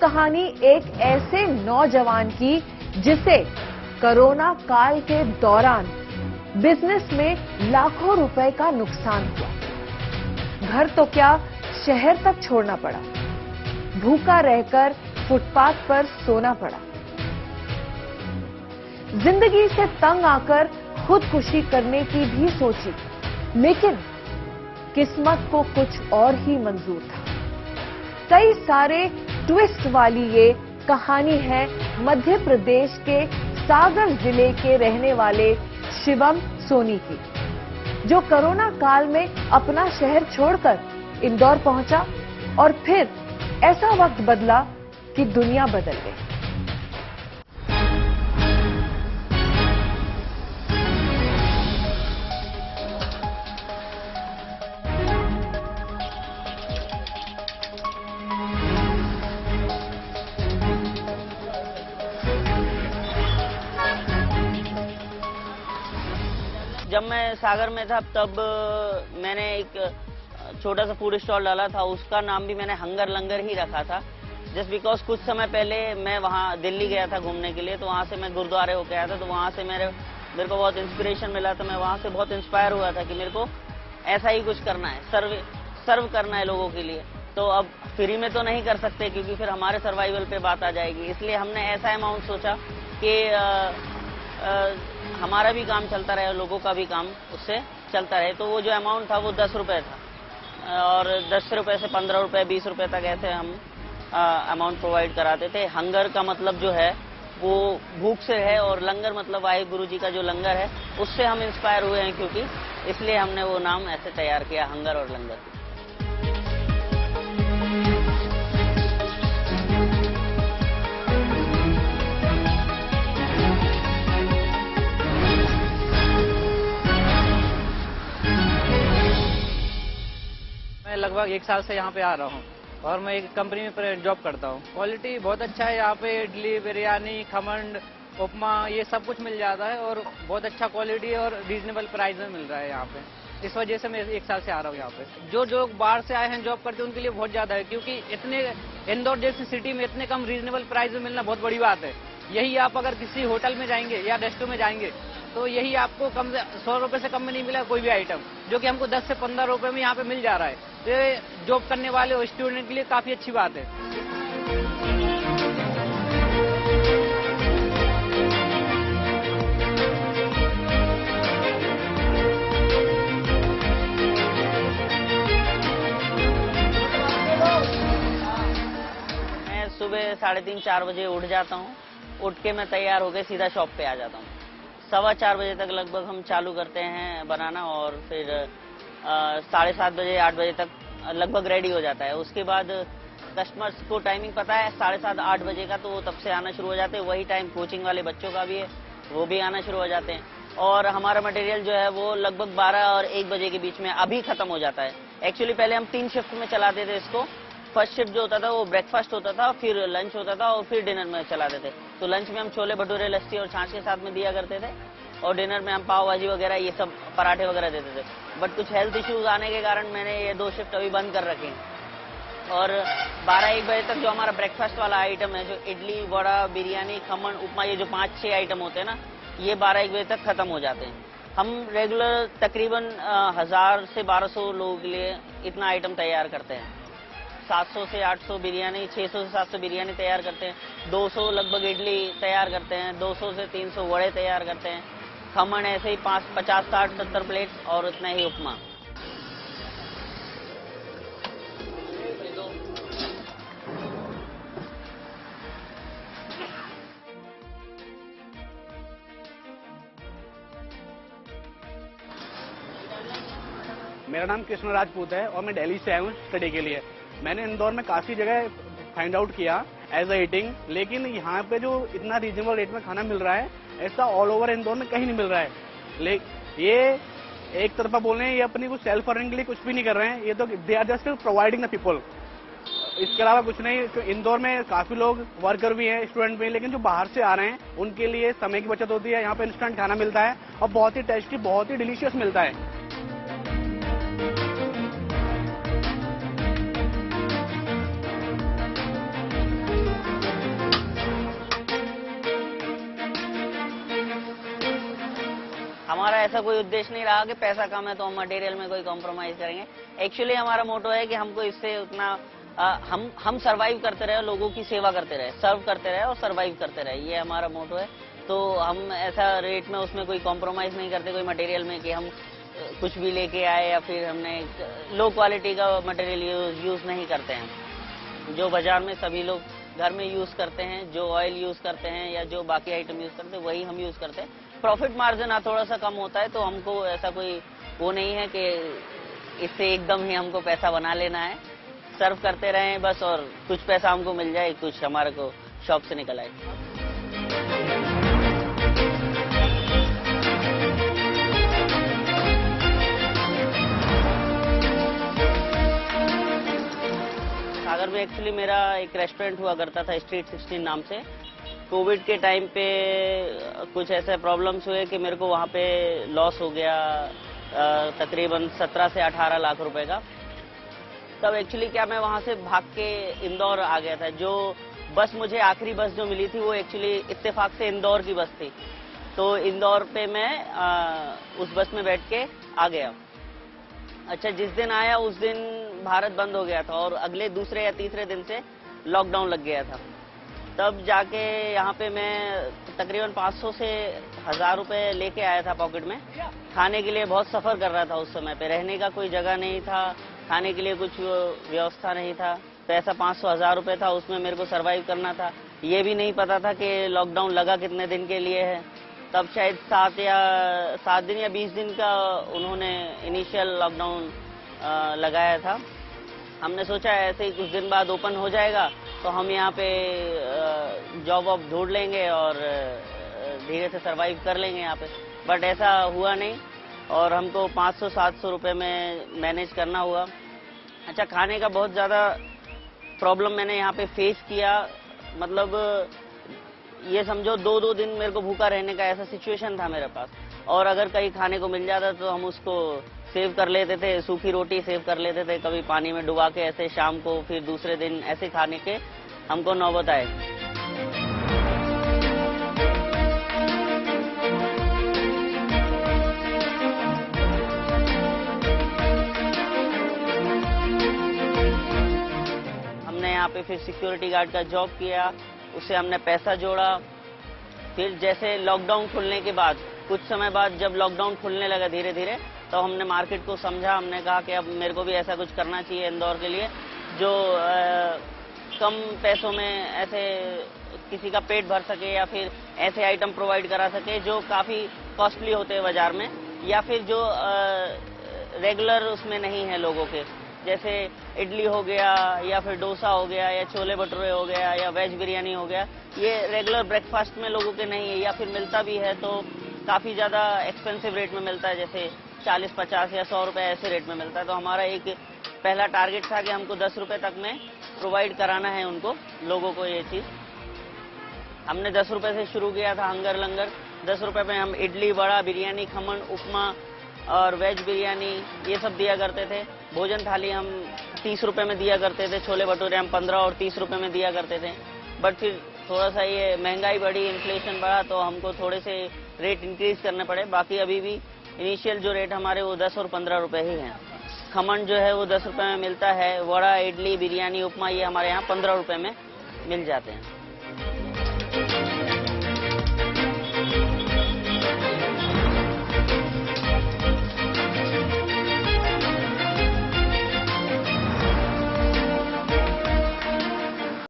कहानी एक ऐसे नौजवान की जिसे कोरोना काल के दौरान बिजनेस में लाखों रुपए का नुकसान हुआ। घर तो क्या, शहर तक छोड़ना पड़ा। भूखा रहकर फुटपाथ पर सोना पड़ा। जिंदगी से तंग आकर खुदकुशी करने की भी सोची, लेकिन किस्मत को कुछ और ही मंजूर था। कई सारे ट्विस्ट वाली ये कहानी है मध्य प्रदेश के सागर जिले के रहने वाले शिवम सोनी की, जो कोरोना काल में अपना शहर छोड़कर इंदौर पहुंचा और फिर ऐसा वक्त बदला कि दुनिया बदल गई। जब मैं सागर में था तब मैंने एक छोटा सा फूड स्टॉल डाला था। उसका नाम भी मैंने हंगर लंगर ही रखा था, जस्ट बिकॉज कुछ समय पहले मैं वहाँ दिल्ली गया था घूमने के लिए। तो वहाँ से मैं गुरुद्वारे होके आया था, तो वहाँ से मेरे को बहुत इंस्पिरेशन मिला। तो मैं वहाँ से बहुत इंस्पायर हुआ था कि मेरे को ऐसा ही कुछ करना है, सर्व करना है लोगों के लिए। तो अब फ्री में तो नहीं कर सकते, क्योंकि फिर हमारे सर्वाइवल पे बात आ जाएगी। इसलिए हमने ऐसा अमाउंट सोचा कि हमारा भी काम चलता रहे, लोगों का भी काम उससे चलता रहे। तो वो जो अमाउंट था वो 10 रुपये था, और 10 रुपये से 15 रुपये 20 रुपये तक ऐसे हम अमाउंट प्रोवाइड कराते थे। हंगर का मतलब जो है वो भूख से है, और लंगर मतलब वाहे गुरु जी का जो लंगर है उससे हम इंस्पायर हुए हैं, क्योंकि इसलिए हमने वो नाम ऐसे तैयार किया, हंगर और लंगर। मैं लगभग 1 साल से यहाँ पे आ रहा हूँ और मैं एक कंपनी में जॉब करता हूँ। क्वालिटी बहुत अच्छा है यहाँ पे। इडली, बिरयानी, खमन, उपमा, ये सब कुछ मिल जाता है और बहुत अच्छा क्वालिटी और रीजनेबल प्राइस में मिल रहा है यहाँ पे। इस वजह से मैं 1 साल से आ रहा हूँ यहाँ पे। जो लोग बाहर से आए हैं जॉब करते हैं उनके लिए बहुत ज्यादा है, क्योंकि इतने इंदौर जैसी सिटी में इतने कम रीजनेबल प्राइस में मिलना बहुत बड़ी बात है। यही आप अगर किसी होटल में जाएंगे या रेस्टोरेंट में जाएंगे तो यही आपको कम से 100 रुपए से कम में नहीं मिला कोई भी आइटम, जो कि हमको 10 से 15 रुपए में यहाँ पे मिल जा रहा है। तो ये जॉब करने वाले और स्टूडेंट के लिए काफी अच्छी बात है। मैं सुबह 3:30-4 बजे उठ जाता हूँ। उठ के मैं तैयार होकर सीधा शॉप पे आ जाता हूँ। 4:15 बजे तक लगभग हम चालू करते हैं बनाना, और फिर 7:30 बजे 8 बजे तक लगभग रेडी हो जाता है। उसके बाद कस्टमर्स को टाइमिंग पता है 7:30-8 बजे का, तो वो तब से आना शुरू हो जाते हैं। वही टाइम कोचिंग वाले बच्चों का भी है, वो भी आना शुरू हो जाते हैं। और हमारा मटेरियल जो है वो लगभग 12 और 1 बजे के बीच में अभी खत्म हो जाता है। एक्चुअली पहले हम 3 शिफ्ट में चलाते थे इसको। फर्स्ट शिफ्ट जो होता था वो ब्रेकफास्ट होता था, फिर लंच होता था, और फिर डिनर में चलाते थे। तो लंच में हम छोले भटूरे, लस्सी और छाछ के साथ में दिया करते थे, और डिनर में हम पाव भाजी वगैरह, ये सब पराठे वगैरह देते थे। बट कुछ हेल्थ इश्यूज आने के कारण मैंने ये 2 शिफ्ट अभी बंद कर रखे हैं। और 12-1 बजे तक जो हमारा ब्रेकफास्ट वाला आइटम है, जो इडली, वड़ा, बिरयानी, खमन, उपमा, ये जो 5-6 आइटम होते हैं ना, ये 12-1 बजे तक खत्म हो जाते हैं। हम रेगुलर तकरीबन 1000 से 1200 लोगों के लिए इतना आइटम तैयार करते हैं। 700 से 800 बिरयानी, 600 से 700 बिरयानी तैयार करते हैं। 200 लगभग इडली तैयार करते हैं। 200 से 300 वड़े तैयार करते हैं। खमन ऐसे ही 50, 60, 70 प्लेट्स, और उतना ही उपमा। मेरा नाम कृष्ण राजपूत है और मैं दिल्ली से आया हूँ स्टडी के लिए। मैंने इंदौर में काफी जगह फाइंड आउट किया एज अ ईटिंग, लेकिन यहाँ पे जो इतना रीजनेबल रेट में खाना मिल रहा है, ऐसा ऑल ओवर इंदौर में कहीं नहीं मिल रहा है। ये एक तरफा बोल रहे हैं, ये अपनी कुछ सेल्फ अर्निंग के लिए कुछ भी नहीं कर रहे हैं। ये तो they are just providing the people, इसके अलावा कुछ नहीं। तो इंदौर में काफी लोग वर्कर भी हैं, स्टूडेंट भी हैं, लेकिन जो बाहर से आ रहे हैं उनके लिए समय की बचत होती है। यहाँ पे इंस्टेंट खाना मिलता है और बहुत ही टेस्टी, बहुत ही डिलीशियस मिलता है। ऐसा कोई उद्देश्य नहीं रहा कि पैसा कम है तो हम मटेरियल में कोई कॉम्प्रोमाइज करेंगे। एक्चुअली हमारा मोटो है कि हमको इससे उतना हम सरवाइव करते रहे, लोगों की सेवा करते रहे, सर्व करते रहे और सरवाइव करते रहे, ये हमारा मोटो है। तो हम ऐसा रेट में उसमें कोई कॉम्प्रोमाइज नहीं करते कोई मटेरियल में कि हम कुछ भी लेके आए या फिर हमने लो क्वालिटी का मटेरियल यूज नहीं करते हैं। जो बाजार में सभी लोग घर में यूज करते हैं, जो ऑयल यूज करते हैं या जो बाकी आइटम यूज करते हैं वही हम यूज करते हैं। प्रॉफिट मार्जिन थोड़ा सा कम होता है, तो हमको ऐसा कोई वो नहीं है कि इससे एकदम ही हमको पैसा बना लेना है। सर्व करते रहें बस, और कुछ पैसा हमको मिल जाए, कुछ हमारे को शॉप से निकल आए। सागर में एक्चुअली मेरा एक रेस्टोरेंट हुआ करता था स्ट्रीट 16 नाम से। कोविड के टाइम पे कुछ ऐसे प्रॉब्लम्स हुए कि मेरे को वहाँ पे लॉस हो गया तकरीबन 17 से 18 लाख रुपए का। तब एक्चुअली क्या मैं वहाँ से भाग के इंदौर आ गया था। जो बस मुझे आखिरी बस जो मिली थी वो एक्चुअली इत्तेफाक से इंदौर की बस थी, तो इंदौर पे मैं उस बस में बैठ के आ गया। अच्छा, जिस दिन आया उस दिन भारत बंद हो गया था और अगले दूसरे या तीसरे दिन से लॉकडाउन लग गया था। तब जाके यहाँ पे मैं तकरीबन 500 से 1000 रुपए लेके आया था पॉकेट में। खाने के लिए बहुत सफर कर रहा था उस समय पे, रहने का कोई जगह नहीं था, खाने के लिए कुछ व्यवस्था नहीं था। पैसा 500-1000 रुपए था, उसमें मेरे को सरवाइव करना था। ये भी नहीं पता था कि लॉकडाउन लगा कितने दिन के लिए है। तब शायद 7 दिन या 20 दिन का उन्होंने इनिशियल लॉकडाउन लगाया था। हमने सोचा ऐसे ही कुछ दिन बाद ओपन हो जाएगा तो हम यहाँ पे जॉब वॉब ढूंढ लेंगे और धीरे से सरवाइव कर लेंगे यहाँ पे, बट ऐसा हुआ नहीं और हमको 500-700 रुपए में मैनेज करना हुआ। अच्छा, खाने का बहुत ज़्यादा प्रॉब्लम मैंने यहाँ पे फेस किया। मतलब ये समझो 2-2 दिन मेरे को भूखा रहने का ऐसा सिचुएशन था मेरे पास, और अगर कहीं खाने को मिल जाता तो हम उसको सेव कर लेते थे, सूखी रोटी सेव कर लेते थे, कभी पानी में डुबा के ऐसे शाम को, फिर दूसरे दिन ऐसे खाने के हमको नौबत आए। हमने यहाँ पे फिर सिक्योरिटी गार्ड का जॉब किया, उससे हमने पैसा जोड़ा। फिर जैसे लॉकडाउन खुलने के बाद कुछ समय बाद जब लॉकडाउन खुलने लगा धीरे धीरे, तो हमने मार्केट को समझा। हमने कहा कि अब मेरे को भी ऐसा कुछ करना चाहिए इंदौर के लिए जो कम पैसों में ऐसे किसी का पेट भर सके, या फिर ऐसे आइटम प्रोवाइड करा सके जो काफ़ी कॉस्टली होते हैं बाजार में, या फिर जो रेगुलर उसमें नहीं है लोगों के, जैसे इडली हो गया या फिर डोसा हो गया या छोले भटूरे हो गया या वेज बिरयानी हो गया। ये रेगुलर ब्रेकफास्ट में लोगों के नहीं है, या फिर मिलता भी है तो काफ़ी ज़्यादा एक्सपेंसिव रेट में मिलता है, जैसे 40-50 या 100 रुपए ऐसे रेट में मिलता है। तो हमारा एक पहला टारगेट था कि हमको 10 रुपए तक में प्रोवाइड कराना है उनको, लोगों को ये चीज़। हमने 10 रुपए से शुरू किया था हंगर लंगर। 10 रुपए में हम इडली, वड़ा, बिरयानी, खमन, उपमा और वेज बिरयानी ये सब दिया करते थे। भोजन थाली हम 30 रुपए में दिया करते थे, छोले भटूरे हम 15 और 30 रुपए में दिया करते थे। बट फिर थोड़ा सा ये महंगाई बढ़ी, इन्फ्लेशन बढ़ा, तो हमको थोड़े से रेट इंक्रीज करने पड़े। बाकी अभी भी इनिशियल जो रेट हमारे वो 10 और 15 रुपए ही हैं। खमन जो है वो 10 रुपए में मिलता है, वड़ा, इडली, बिरयानी, उपमा ये हमारे यहाँ 15 रुपए में मिल जाते हैं।